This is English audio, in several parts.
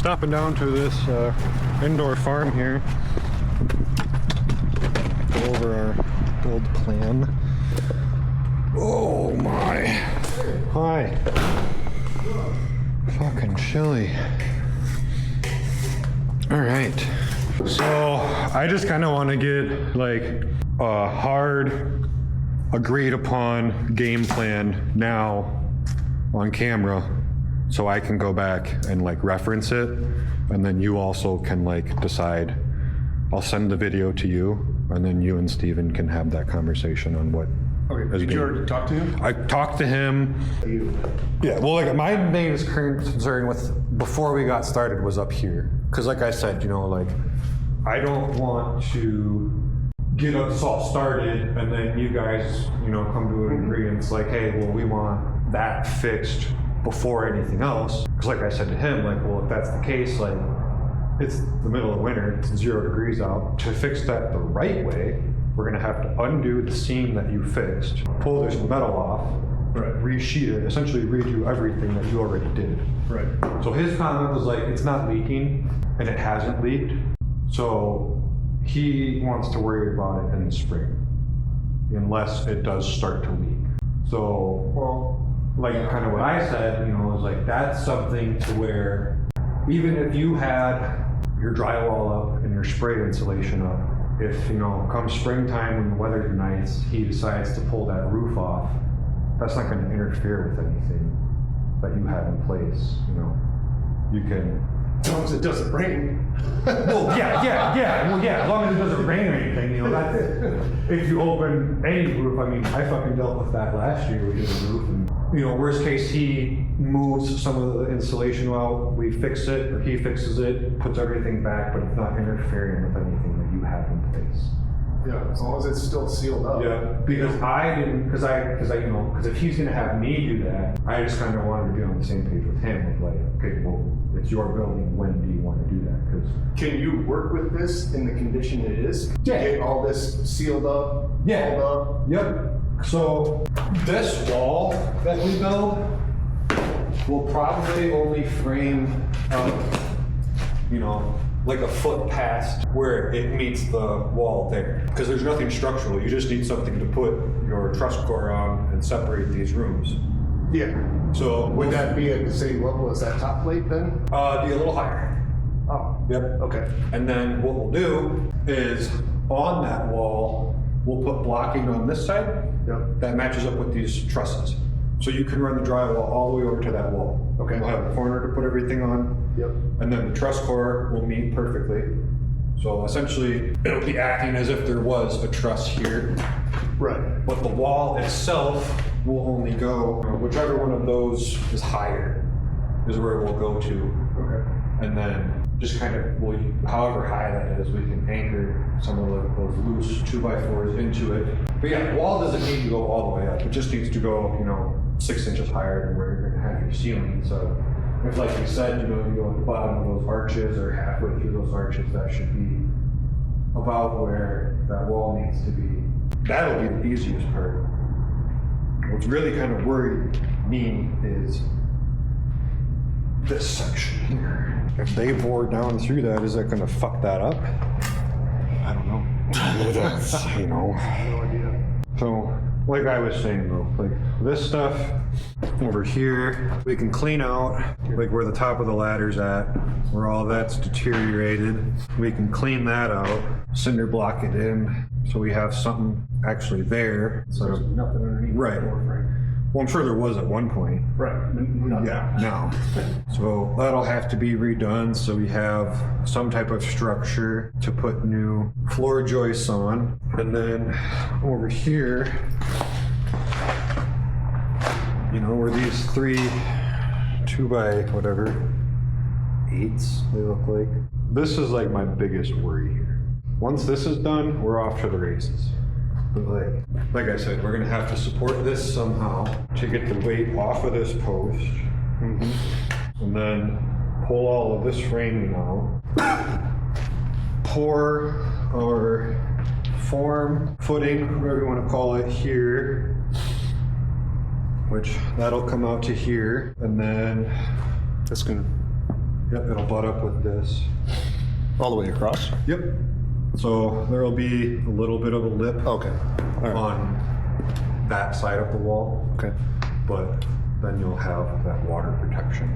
stopping down to this indoor farm here. Go over our build plan. Oh my. Hi. Fucking chilly. All right. So I just kind of want to get like a hard, agreed upon game plan now on camera, so I can go back and like reference it, and then you also can like decide. I'll send the video to you, and then you and Steven can have that conversation on what. Okay, did you already talk to him? I talked to him. Yeah, well, like my biggest current concern with before we got started was up here, because like I said, you know, like I don't want to get us all started and then you guys, you know, come to an agreement. It's like, hey, well, we want that fixed before anything else. Because like I said to him, like, well, if that's the case, like, it's the middle of winter, it's 0 degrees out. To fix that the right way, we're gonna have to undo the seam that you fixed, pull this metal off, Right. resheet it, essentially redo everything that you already did. Right. So his comment was like, it's not leaking, and it hasn't leaked. So he wants to worry about it in the spring, unless it does start to leak. So, well, like kind of what I said, you know, is like, that's something to where, even if you had your drywall up and your spray insulation up, if, you know, come springtime when the weather's nice, he decides to pull that roof off, that's not gonna interfere with anything that you have in place, you know. You can, As long as it doesn't rain. well, well, as long as it doesn't rain or anything, you know, that's it. If you open any roof, I mean, I fucking dealt with that last year, we did a roof, and, you know, worst case, he moves some of the insulation out, we fix it, or he fixes it, puts everything back, but it's not interfering with anything that you have in place. Yeah, as long as it's still sealed up. Yeah, because I didn't, because you know, because if he's gonna have me do that, I just kind of wanted to be on the same page with him, with like, okay, well, it's your building, when do you want to do that? Because Can you work with this in the condition it is? Yeah. Get all this sealed up, Yeah. hauled up? Yep. So this wall that we build will probably only frame up, you know, like a foot past where it meets the wall there. Because there's nothing structural, you just need something to put your truss core on and separate these rooms. Yeah. So Would that be at the same level as that top plate then? be a little higher. Oh, Yep. okay. And then what we'll do is on that wall, we'll put blocking on this side Yep. that matches up with these trusses. So you can run the drywall all the way over to that wall. Okay. We'll have a corner to put everything on, Yep. and then the truss core will meet perfectly. So essentially, it'll be acting as if there was a truss here, Right. but the wall itself will only go, whichever one of those is higher is where it will go to. Okay. And then just kind of, well, however high that is, we can anchor some of those loose 2x4s into it. But yeah, the wall doesn't need to go all the way up. It just needs to go, you know, 6 inches higher than where you're gonna have your ceiling. So if, like you said, you know, you go at the bottom of those arches or halfway through those arches, that should be about where that wall needs to be. That'll be the easiest part. What's really kind of worried me is this section here. If they bore down through that, is that gonna fuck that up? I don't know. That's, you know. No idea. So, like I was saying though, like this stuff over here, we can clean out, like where the top of the ladder's at, where all that's deteriorated. We can clean that out, cinder block it in, so we have something actually there. So, There's nothing underneath. Right. the door frame. well, I'm sure there was at one point. Right. Not Yeah, no. So that'll have to be redone, so we have some type of structure to put new floor joists on. And then over here, you know, where these 3 2x8s, they look like. This is like my biggest worry here. Once this is done, we're off to the races. But like I said, we're gonna have to support this somehow to get the weight off of this post. And then pull all of this framing out. Pour our form, footing, whatever you wanna call it, here. Which that'll come out to here. And then That's gonna. Yep, it'll butt up with this. All the way across? Yep. So there'll be a little bit of a lip Okay. All right. on that side of the wall, Okay. but then you'll have that water protection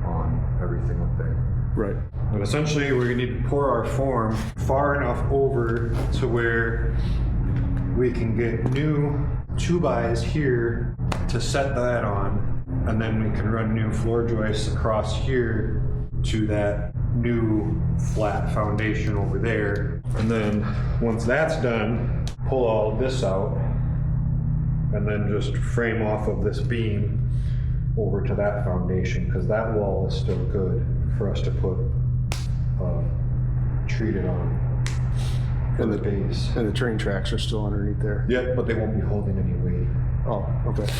on everything up there. Right. But essentially, we're gonna need to pour our form far enough over to where we can get new 2x here to set that on, and then we can run new floor joists across here to that new flat foundation over there. And then once that's done, pull all of this out and then just frame off of this beam over to that foundation, because that wall is still good for us to put treated on for the base. And the train tracks are still underneath there? Yeah, but they won't be holding any weight. Oh, okay.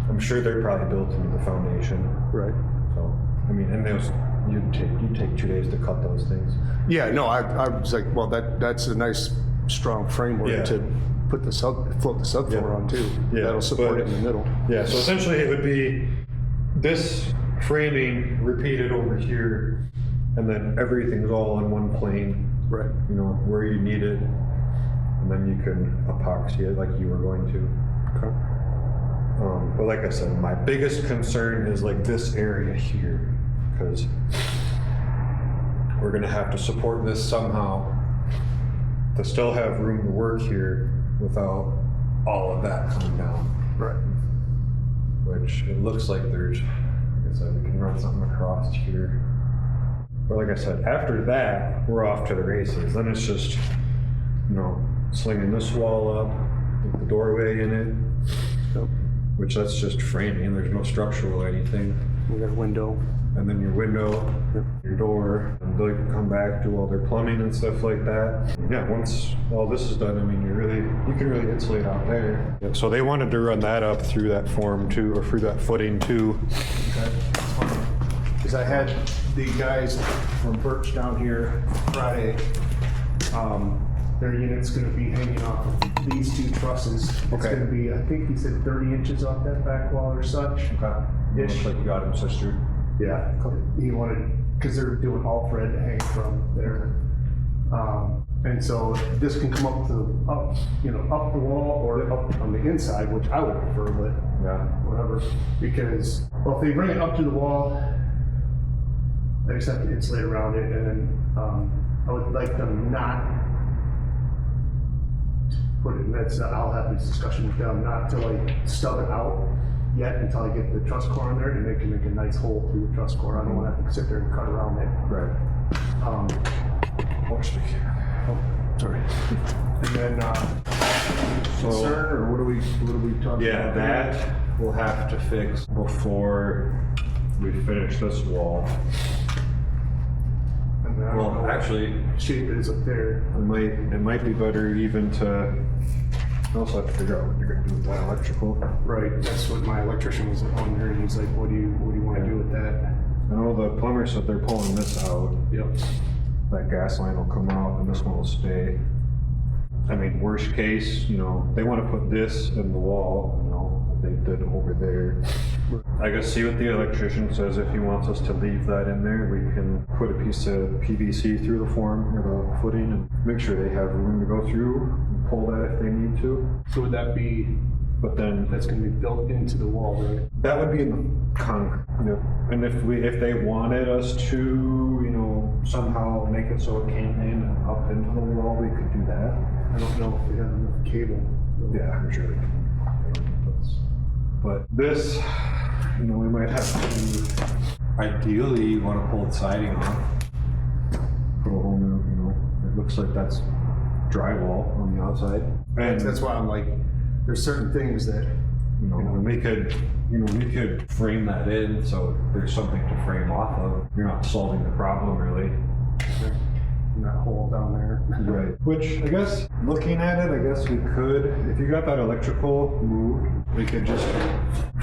I'm sure they're probably built into the foundation. Right. So, I mean, and those, you'd take 2 days to cut those things. Yeah, no, I was like, well, that's a nice, strong framework Yeah. to put the float the subfloor Yeah. on too. Yeah, That'll support but- it in the middle. Yeah, so essentially it would be this framing repeated over here, and then everything's all on one plane, Right. you know, where you need it, and then you can epoxy it like you were going to. Okay. But like I said, my biggest concern is like this area here, because we're gonna have to support this somehow to still have room to work here without all of that coming down. Right. Which it looks like there's, like I said, we can run something across here. But like I said, after that, we're off to the races. Then it's just, you know, slinging this wall up with the doorway in it, Yep. which that's just framing. There's no structural or anything. We got a window. And then your window, Yep. your door, and they can come back, do all their plumbing and stuff like that. Yeah, once all this is done, I mean, you can really insulate out there. Yeah, so they wanted to run that up through that form too, or through that footing too. Because I had the guys from Birch down here Friday. Their unit's gonna be hanging off of these two trusses. It's Okay. gonna be, I think he said 30 inches off that back wall or such. Okay. Ish. Looks like you got him, sister. Yeah, he wanted, because they're doing all thread to hang from there. And so this can come up up the wall or up on the inside, which I would prefer, but Yeah. whatever. Because, well, if they bring it up to the wall, I just have to insulate around it, and then I would like them not to put it, I'll have this discussion with them, not to like stub it out yet until I get the truss core in there, and they can make a nice hole through the truss core. I don't want to have to sit there and cut around it. Right. Watch the camera. Sorry. And then, concern, or what are we talking Yeah, about? that we'll have to fix before we finish this wall. And then I don't know Well, what actually, shape it is up there. it might be better even to, I also have to figure out what you're gonna do with that electrical. Right, that's what my electrician was on there, and he's like, what do you want to do with that? I know the plumber said they're pulling this out. Yep. That gas line will come out and this one will stay. I mean, worst case, you know, they want to put this in the wall, you know, like they did over there. I guess see what the electrician says. If he wants us to leave that in there, we can put a piece of PVC through the form or the footing and make sure they have room to go through and pull that if they need to. So would that be, But then that's gonna be built into the wall, right? that would be in the concrete. Yep. And if they wanted us to, you know, somehow make it so it came in and up into the wall, we could do that. I don't know if we have enough cable. Yeah, I'm sure they can. But this, you know, we might have to, ideally, you want to pull the siding off. Put a whole new, you know, it looks like that's drywall on the outside. And That's why I'm like, there's certain things that, you know, and we could frame that in so there's something to frame off of. You're not solving the problem really. in that hole down there. Right. Which I guess, looking at it, I guess we could, if you got that electrical moved, we could just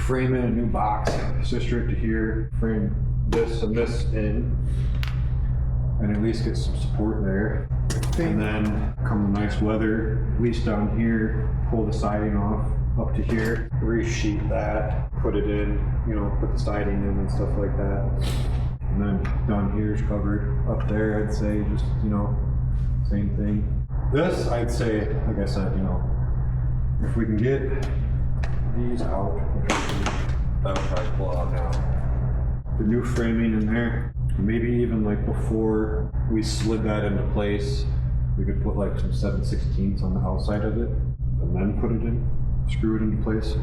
frame in a new box, sister it to here, frame this and this in, and at least get some support there. And then come the nice weather, at least down here, pull the siding off up to here, resheet that, put it in, you know, put the siding in and stuff like that. And then down here's covered. Up there, I'd say just, same thing. This, I'd say, like I said, if we can get these out, that would probably pull out now. The new framing in there, maybe even like before we slid that into place, we could put like some 7/16 on the outside of it and then put it in, screw it into place.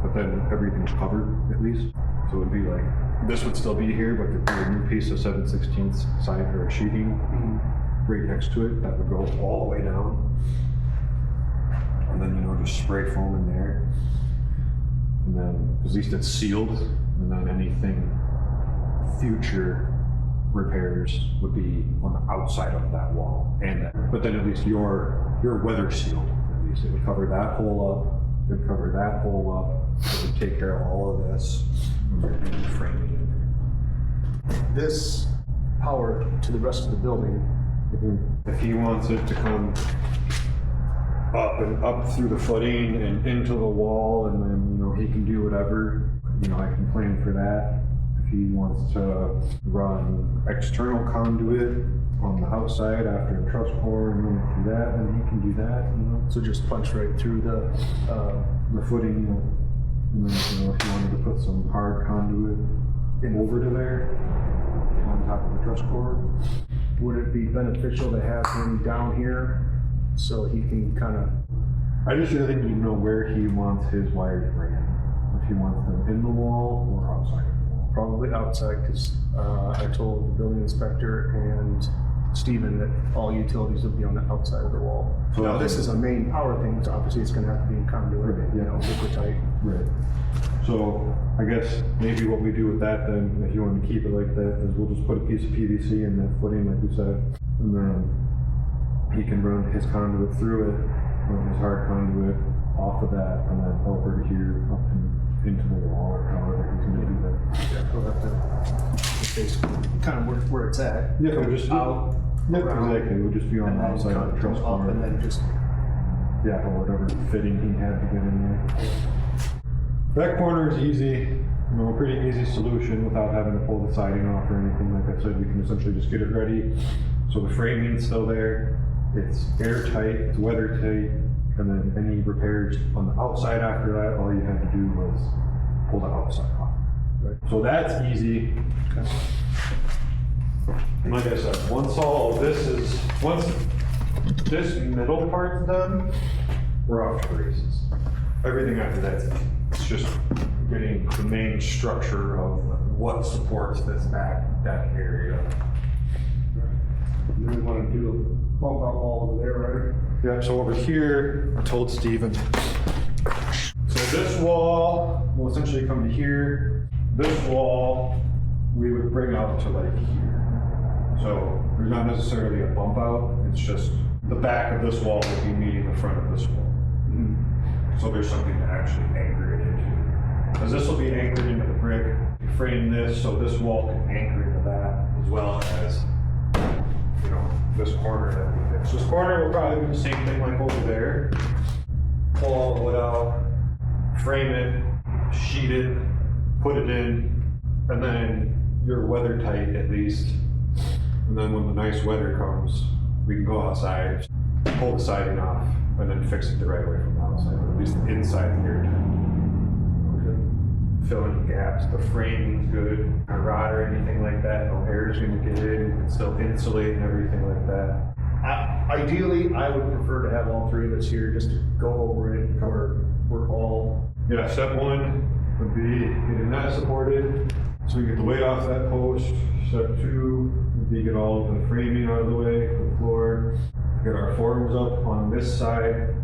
But then everything's covered at least. So it'd be like, this would still be here, but there'd be a new piece of 7/16 side or sheeting right next to it that would go all the way down. And then, just spray foam in there. And then at least it's sealed. And then anything future repairs would be on the outside of that wall. But then at least you're weather sealed. At least it would cover that hole up. It would cover that hole up. It would take care of all of this. And framing it. This power to the rest of the building, If he wants it to come up and up through the footing and into the wall, and then, he can do whatever, I can plan for that. If he wants to run external conduit on the outside after a truss core and run through that, then he can do that, so just punch right through the footing, and then, if you wanted to put some hard conduit over to there on top of the truss core. would it be beneficial to have him down here so he can kind of? I just really need to know where he wants his wires ran. If he wants them in the wall or outside of the wall. Probably outside, because I told the building inspector and Stephen that all utilities will be on the outside of the wall. So now, this is a main power thing, so obviously it's gonna have to be in conduit, Right, liquid tight. Right. So I guess maybe what we do with that then, if you want to keep it like that, is we'll just put a piece of PVC in that footing like we said, and then he can run his conduit through it, run his hard conduit off of that, and then over here up into the wall, or however he's gonna do that. Yeah, we'll have to basically kind of where it's at. Yeah, we'll just out. Yeah, exactly. We'll just be on And the then outside of the truss up bar. and then just. Yeah, or whatever fitting he had to get in there. That corner is easy, pretty easy solution without having to pull the siding off or anything. Like I said, we can essentially just get it ready. So the framing's still there, it's airtight, it's weather tight, and then any repairs on the outside after that, all you had to do was pull the outside off. Right. So that's easy. Okay. And like I said, once this middle part's done, we're off to the races. Everything after that's easy. It's just getting the main structure of what supports this back area. You really want to do a bump out wall over there, right? Yeah, so over here, I told Steven. So this wall will essentially come to here. This wall, we would bring out to like here. So there's not necessarily a bump out, it's just the back of this wall would be meeting the front of this wall. So there's something to actually anchor it into. Because this will be anchored into the brick. You frame this so this wall can anchor into that, as well as, this corner that we fix. This corner will probably be the same thing like over there. Pull all the wood out, frame it, sheet it, put it in, and then you're weather tight at least. And then when the nice weather comes, we can go outside, pull the siding off, and then fix it the right way from the outside, or at least the inside the airtight. Fill in the gaps, the framing's good, a rod or anything like that, no air's gonna get in, you can still insulate and everything like that. Ideally, I would prefer to have all three of us here just to go over it, cover, we're all. Yeah, step one would be getting that supported, so we get the weight off that post. Step two would be get all of the framing out of the way for the floor, get our forms up on this side,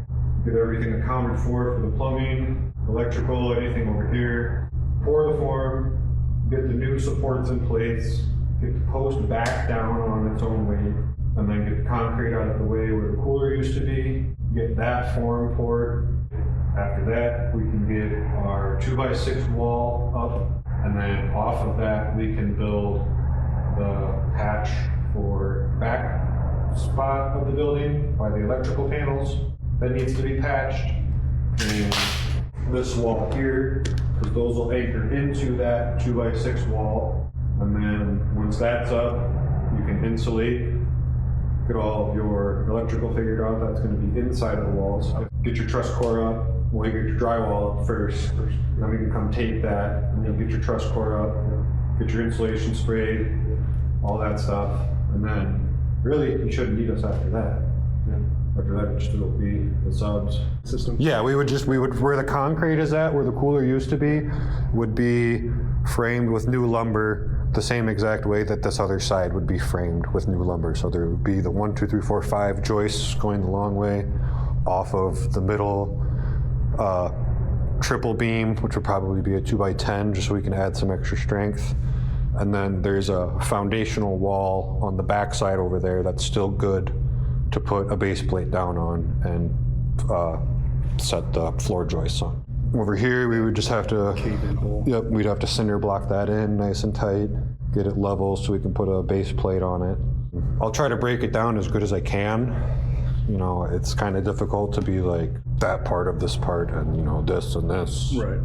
get everything accounted for the plumbing, electrical, anything over here. Pour the form, get the new supports in place, get the post back down on its own weight, and then get the concrete out of the way where the cooler used to be, get that form poured. After that, we can get our 2x6 wall up, and then off of that, we can build the patch for back spot of the building by the electrical panels. That needs to be patched. And this wall here, because those will anchor into that 2x6 wall. And then once that's up, you can insulate, get all of your electrical figured out. That's going to be inside of the walls. Get your truss core up. Well, you get your drywall up first. Then we can come tape that, and then get your truss core up, get your insulation sprayed, all that stuff. And then really, you shouldn't need us after that. After that, it just will be the subs. System. Yeah, we would where the concrete is at, where the cooler used to be, would be framed with new lumber the same exact way that this other side would be framed with new lumber. So there would be the 1, 2, 3, 4, 5 joists going the long way off of the middle triple beam, which would probably be a 2x10, just so we can add some extra strength. And then there's a foundational wall on the back side over there that's still good to put a base plate down on and set the floor joists on. Over here, we would just have to, yep, we'd have to cinder block that in nice and tight, get it level so we can put a base plate on it. I'll try to break it down as good as I can. You know, it's kind of difficult to be like that part of this part and, you know, this and this. Right.